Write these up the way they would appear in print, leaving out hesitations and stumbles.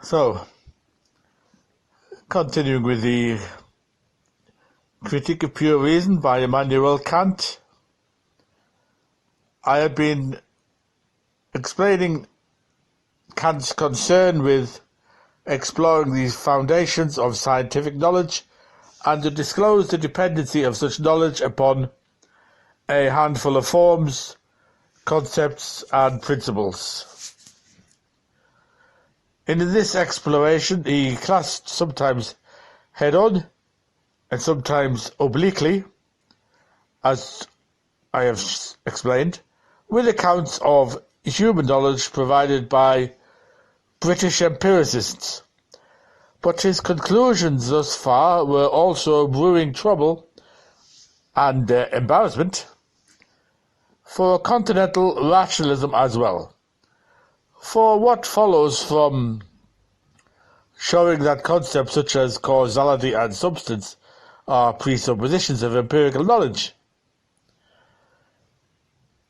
So, continuing with the Critique of Pure Reason by Immanuel Kant, I have been explaining Kant's concern with exploring the foundations of scientific knowledge and to disclose the dependency of such knowledge upon a handful of forms, concepts and principles. In this exploration he clashed sometimes head-on and sometimes obliquely, as I have explained, with accounts of human knowledge provided by British empiricists. But his conclusions thus far were also brewing trouble and embarrassment for continental rationalism as well. For what follows from showing that concepts such as causality and substance are presuppositions of empirical knowledge?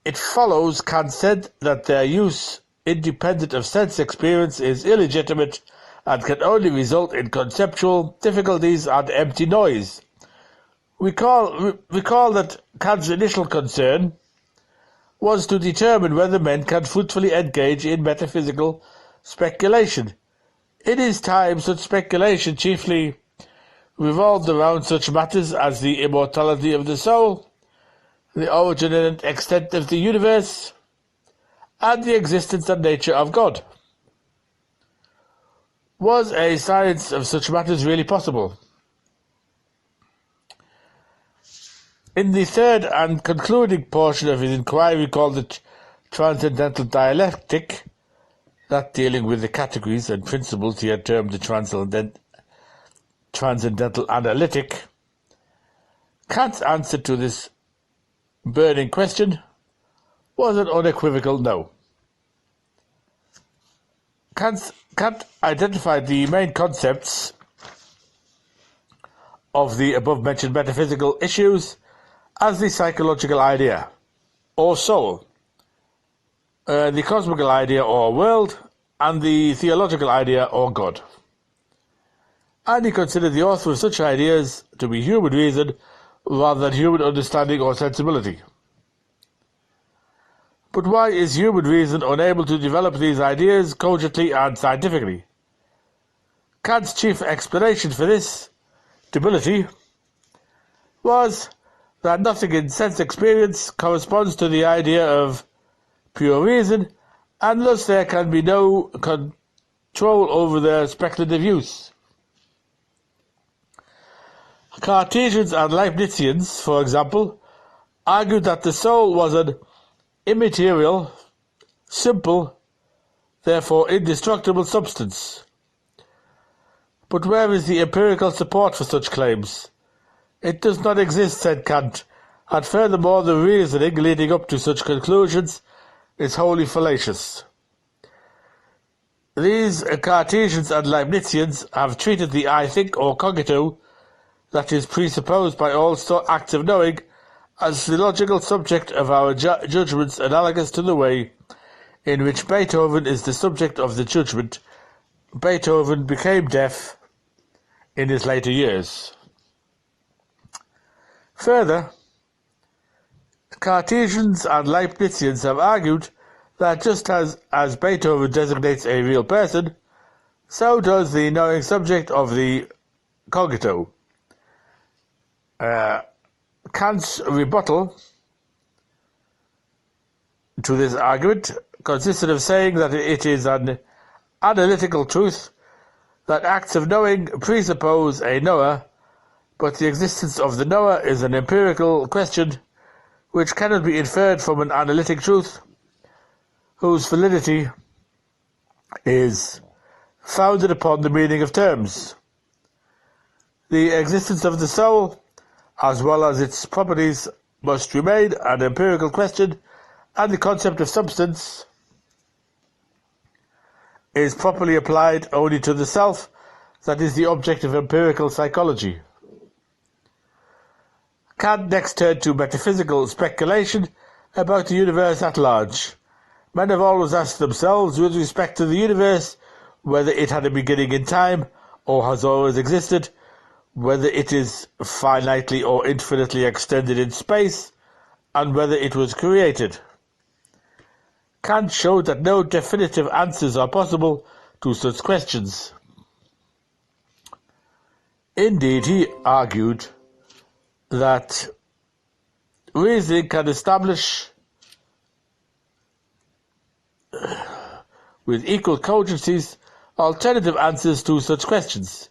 It follows, Kant said, that their use independent of sense experience is illegitimate and can only result in conceptual difficulties and empty noise. Recall that Kant's initial concern was to determine whether men can fruitfully engage in metaphysical speculation. In his time, such speculation chiefly revolved around such matters as the immortality of the soul, the origin and extent of the universe, and the existence and nature of God. Was a science of such matters really possible? In the third and concluding portion of his inquiry, called the Transcendental Dialectic, that dealing with the categories and principles he had termed the Transcendental Analytic, Kant's answer to this burning question was an unequivocal no. Kant identified the main concepts of the above-mentioned metaphysical issues as the psychological idea, or soul, the cosmical idea, or world, and the theological idea, or God. And he considered the author of such ideas to be human reason rather than human understanding or sensibility. But why is human reason unable to develop these ideas cogently and scientifically? Kant's chief explanation for this debility was that nothing in sense experience corresponds to the idea of pure reason, and thus there can be no control over their speculative use. Cartesians and Leibnizians, for example, argued that the soul was an immaterial, simple, therefore indestructible substance. But where is the empirical support for such claims? It does not exist, said Kant, and furthermore the reasoning leading up to such conclusions is wholly fallacious. These Cartesians and Leibnizians have treated the I think or cogito that is presupposed by all acts of knowing as the logical subject of our judgments, analogous to the way in which Beethoven is the subject of the judgment. Beethoven became deaf in his later years. Further, Cartesians and Leibnizians have argued that just as Beethoven designates a real person, so does the knowing subject of the cogito. Kant's rebuttal to this argument consisted of saying that it is an analytical truth that acts of knowing presuppose a knower, but the existence of the knower is an empirical question which cannot be inferred from an analytic truth, whose validity is founded upon the meaning of terms. The existence of the soul, as well as its properties, must remain an empirical question, and the concept of substance is properly applied only to the self that is the object of empirical psychology. Kant next turned to metaphysical speculation about the universe at large. Men have always asked themselves, with respect to the universe, whether it had a beginning in time or has always existed, whether it is finitely or infinitely extended in space, and whether it was created. Kant showed that no definitive answers are possible to such questions. Indeed, he argued that reasoning can establish with equal cogencies alternative answers to such questions.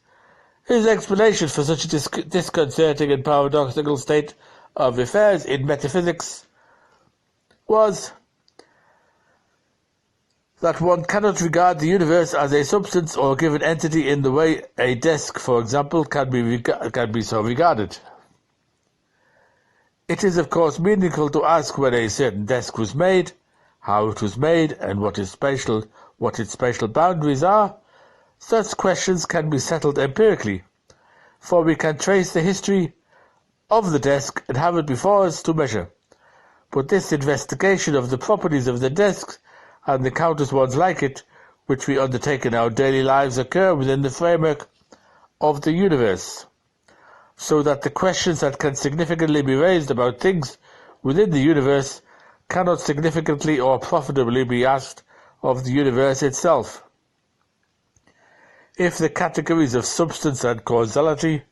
His explanation for such a disconcerting and paradoxical state of affairs in metaphysics was that one cannot regard the universe as a substance or given entity in the way a desk, for example, can be so regarded. It is, of course, meaningful to ask when a certain desk was made, how it was made, and what its spatial boundaries are. Such questions can be settled empirically, for we can trace the history of the desk and have it before us to measure. But this investigation of the properties of the desk and the countless ones like it, which we undertake in our daily lives, occur within the framework of the universe, so that the questions that can significantly be raised about things within the universe cannot significantly or profitably be asked of the universe itself. If the categories of substance and causality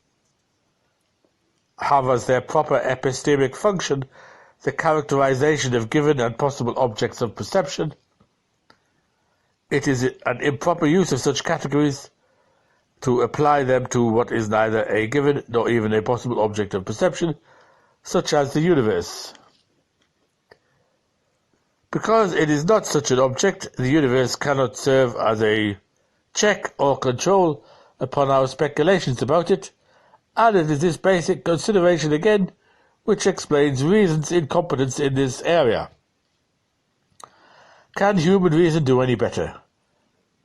have as their proper epistemic function the characterization of given and possible objects of perception, it is an improper use of such categories to apply them to what is neither a given nor even a possible object of perception, such as the universe. Because it is not such an object, the universe cannot serve as a check or control upon our speculations about it, and it is this basic consideration again which explains reason's incompetence in this area. Can human reason do any better?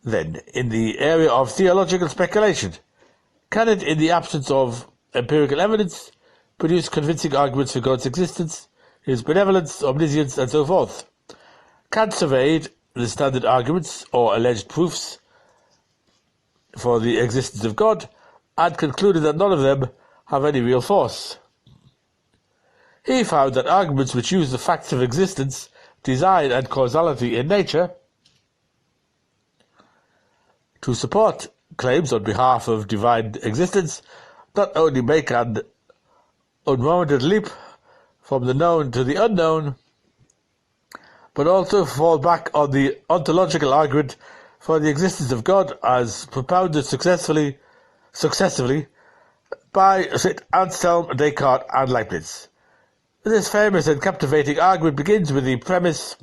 Then, in the area of theological speculation, can it, in the absence of empirical evidence, produce convincing arguments for God's existence, his benevolence, omniscience, and so forth? Kant surveyed the standard arguments, or alleged proofs, for the existence of God, and concluded that none of them have any real force. He found that arguments which use the facts of existence, design, and causality in nature to support claims on behalf of divine existence not only make an unwarranted leap from the known to the unknown, but also fall back on the ontological argument for the existence of God as propounded successively by St. Anselm, Descartes, and Leibniz. This famous and captivating argument begins with the premise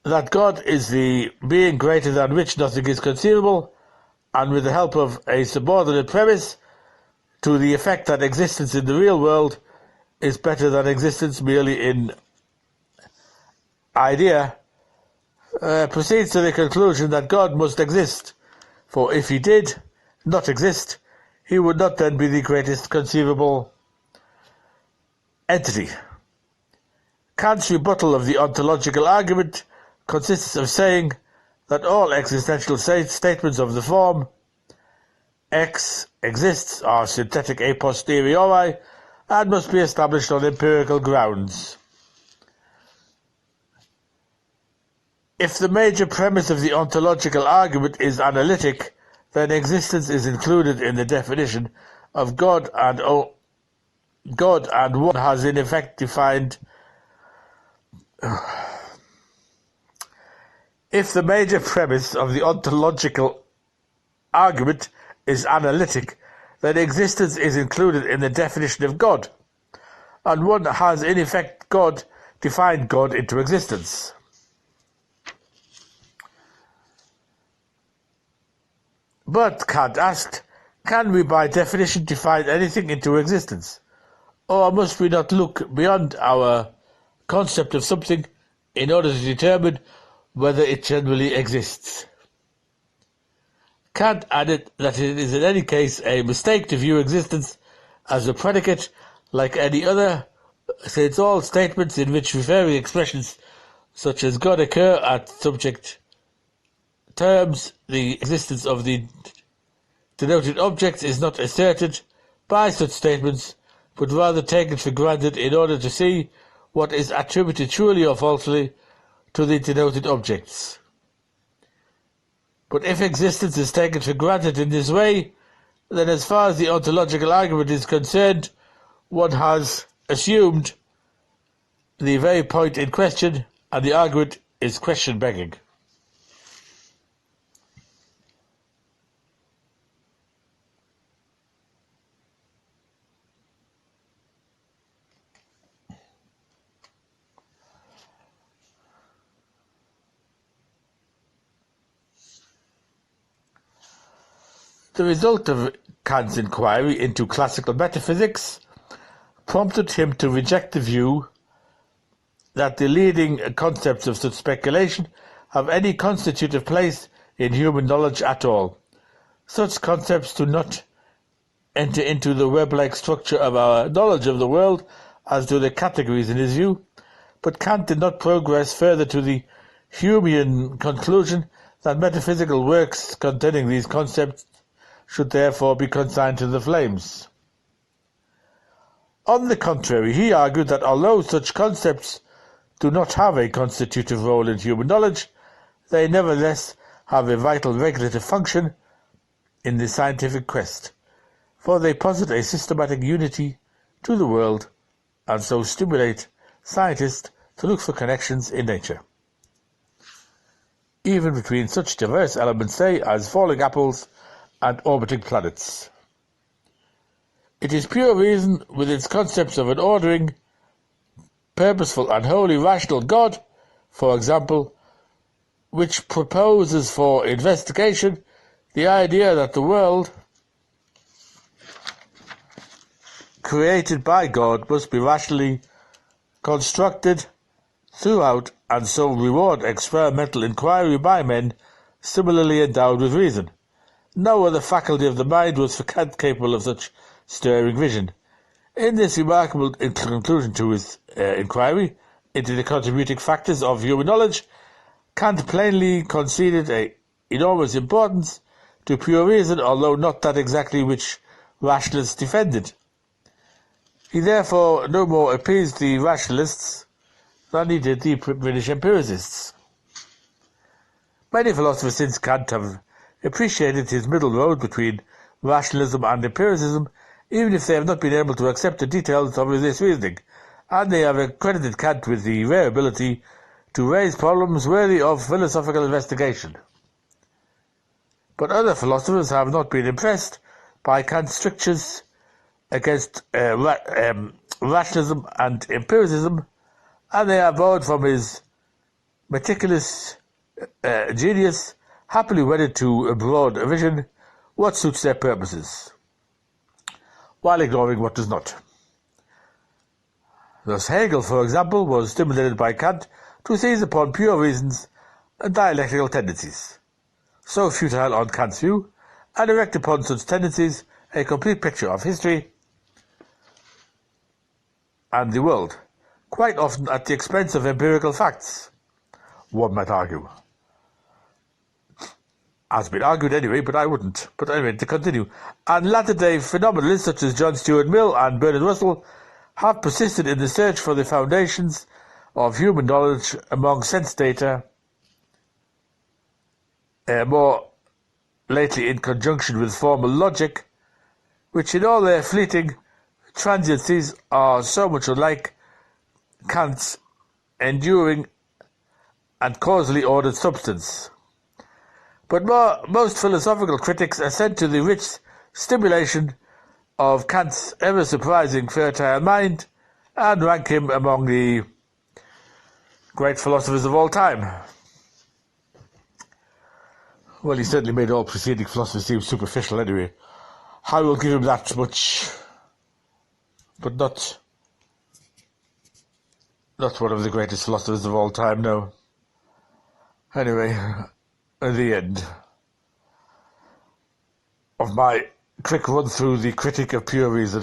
that God is the being greater than which nothing is conceivable, and with the help of a subordinate premise to the effect that existence in the real world is better than existence merely in idea, proceeds to the conclusion that God must exist, for if he did not exist, he would not then be the greatest conceivable entity. Kant's rebuttal of the ontological argument consists of saying that all existential statements of the form X exists are synthetic a posteriori and must be established on empirical grounds. If the major premise of the ontological argument is analytic, then existence is included in the definition of God, and one has in effect defined. If the major premise of the ontological argument is analytic, then existence is included in the definition of God, and one has in effect defined God into existence. But, Kant asked, can we by definition define anything into existence? Or must we not look beyond our concept of something in order to determine whether it generally exists? Kant added that it is in any case a mistake to view existence as a predicate like any other, since all statements in which referring expressions such as God occur are subject terms, the existence of the denoted objects is not asserted by such statements, but rather taken for granted in order to see what is attributed truly or falsely to the denoted objects. But if existence is taken for granted in this way, then as far as the ontological argument is concerned, one has assumed the very point in question, and the argument is question-begging. The result of Kant's inquiry into classical metaphysics prompted him to reject the view that the leading concepts of such speculation have any constitutive place in human knowledge at all. Such concepts do not enter into the web-like structure of our knowledge of the world, as do the categories in his view, but Kant did not progress further to the Humean conclusion that metaphysical works containing these concepts should therefore be consigned to the flames. On the contrary, he argued that although such concepts do not have a constitutive role in human knowledge, they nevertheless have a vital regulative function in the scientific quest, for they posit a systematic unity to the world and so stimulate scientists to look for connections in nature, even between such diverse elements, say, as falling apples and orbiting planets. It is pure reason, with its concepts of an ordering, purposeful and wholly rational God, for example, which proposes for investigation the idea that the world created by God must be rationally constructed throughout and so reward experimental inquiry by men similarly endowed with reason. No other faculty of the mind was for Kant capable of such stirring vision. In this remarkable conclusion to his inquiry into the contributing factors of human knowledge, Kant plainly conceded an enormous importance to pure reason, although not that exactly which rationalists defended. He therefore no more appeased the rationalists than he did the British empiricists. Many philosophers since Kant have appreciated his middle road between rationalism and empiricism, even if they have not been able to accept the details of this reasoning, and they have accredited Kant with the rare ability to raise problems worthy of philosophical investigation. But other philosophers have not been impressed by Kant's strictures against rationalism and empiricism, and they are borrowed from his meticulous genius, happily wedded to a broad vision, what suits their purposes, while ignoring what does not. Thus Hegel, for example, was stimulated by Kant to seize upon pure reasons and dialectical tendencies, so futile on Kant's view, and erect upon such tendencies a complete picture of history and the world, quite often at the expense of empirical facts, one might argue. Has been argued anyway, but I wouldn't. But anyway, to continue. And latter-day phenomenalists such as John Stuart Mill and Bernard Russell have persisted in the search for the foundations of human knowledge among sense data, more lately in conjunction with formal logic, which in all their fleeting transiencies are so much unlike Kant's enduring and causally ordered substance. But most philosophical critics assent to the rich stimulation of Kant's ever-surprising fertile mind and rank him among the great philosophers of all time. Well, he certainly made all preceding philosophers seem superficial anyway. I will give him that much, but not one of the greatest philosophers of all time, no. Anyway, at the end of my quick run through the Critic of Pure Reason.